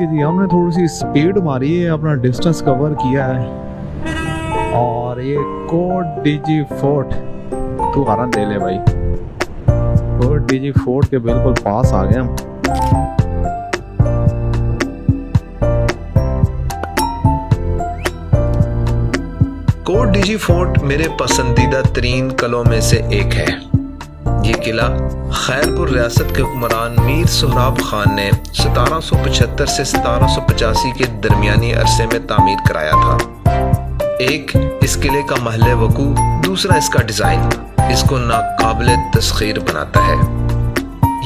Okay जी, हमने थोड़ी सी speed मारी है, अपना डिस्टेंस कवर किया है। और ये कोट डीजी फोर्ट, तू हरन दे ले भाई। कोट डीजी फोर्ट के बिल्कुल पास आ गए हम। कोट डीजी फोर्ट मेरे पसंदीदा तरीन किलों में से एक है। ये किला खैरपुर रियासत के हुक्मरान मीर सोहराब खान ने 1775 से 1785 के दरमियानी अरसे में तामीर कराया था। एक इस किले का महल वकू, दूसरा इसका डिज़ाइन इसको नाकाबिले तस्खीर बनाता है।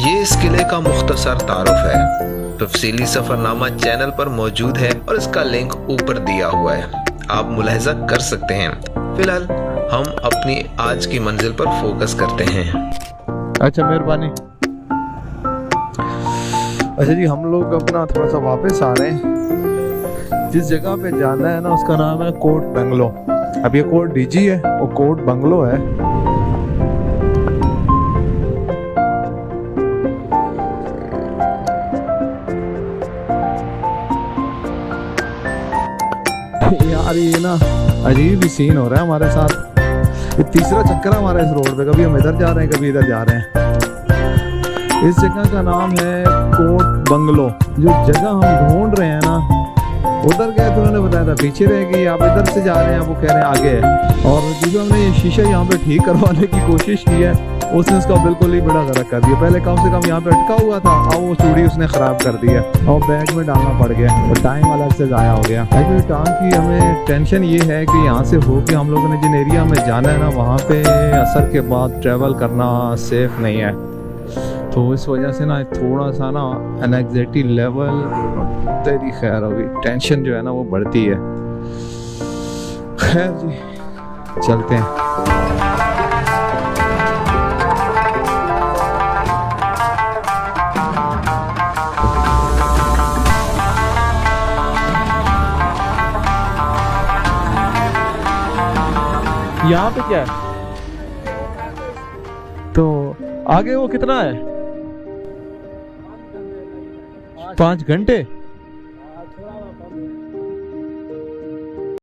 ये इस किले का मुख्तसर तारुफ है। तफसीली सफरनामा चैनल पर मौजूद है और इसका लिंक ऊपर दिया हुआ है, आप मुलाहिजा कर सकते हैं। फिलहाल हम अपनी आज की मंजिल पर फोकस करते हैं। अच्छा, मेहरबानी। अच्छा जी, हम लोग अपना थोड़ा सा वापस आ रहे हैं। जिस जगह पे जाना है ना, उसका नाम है कोट बंगलो। अब ये कोट डीजी है, वो कोट बंगलो है। यार ये ना अजीब ही सीन हो रहा है हमारे साथ। ये तीसरा चक्कर है हमारा इस रोड पे, कभी हम इधर जा रहे हैं, कभी इधर जा रहे हैं। इस जगह का नाम है कोट बंगलो। जो जगह हम ढूंढ रहे हैं ना, उधर गए तो उन्होंने बताया था पीछे रहेगी, आप इधर से जा रहे हैं, आप वो कह रहे हैं आगे है। और जो हमने ये शीशा यहाँ पे ठीक करवाने की कोशिश की है, उसने उसका बिल्कुल ही बड़ा गलत कर दिया। पहले कम से कम यहाँ पे अटका हुआ था, अब वो चूड़ी उसने खराब कर दी है और बैग में डालना पड़ गया और टाइम अलग से ज़ाया हो गया। एक्चुअली टांग की हमें टेंशन ये है कि यहाँ से होके हम लोगों ने जिन एरिया में जाना है ना, वहाँ पे असर के बाद ट्रैवल करना सेफ नहीं है। तो इस वजह से ना थोड़ा सा ना एंग्जाइटी लेवल, तेरी खैर होगी, टेंशन जो है ना वो बढ़ती है। खैर जी, चलते हैं। यहाँ पे क्या है? तो आगे वो कितना है? 5 घंटे।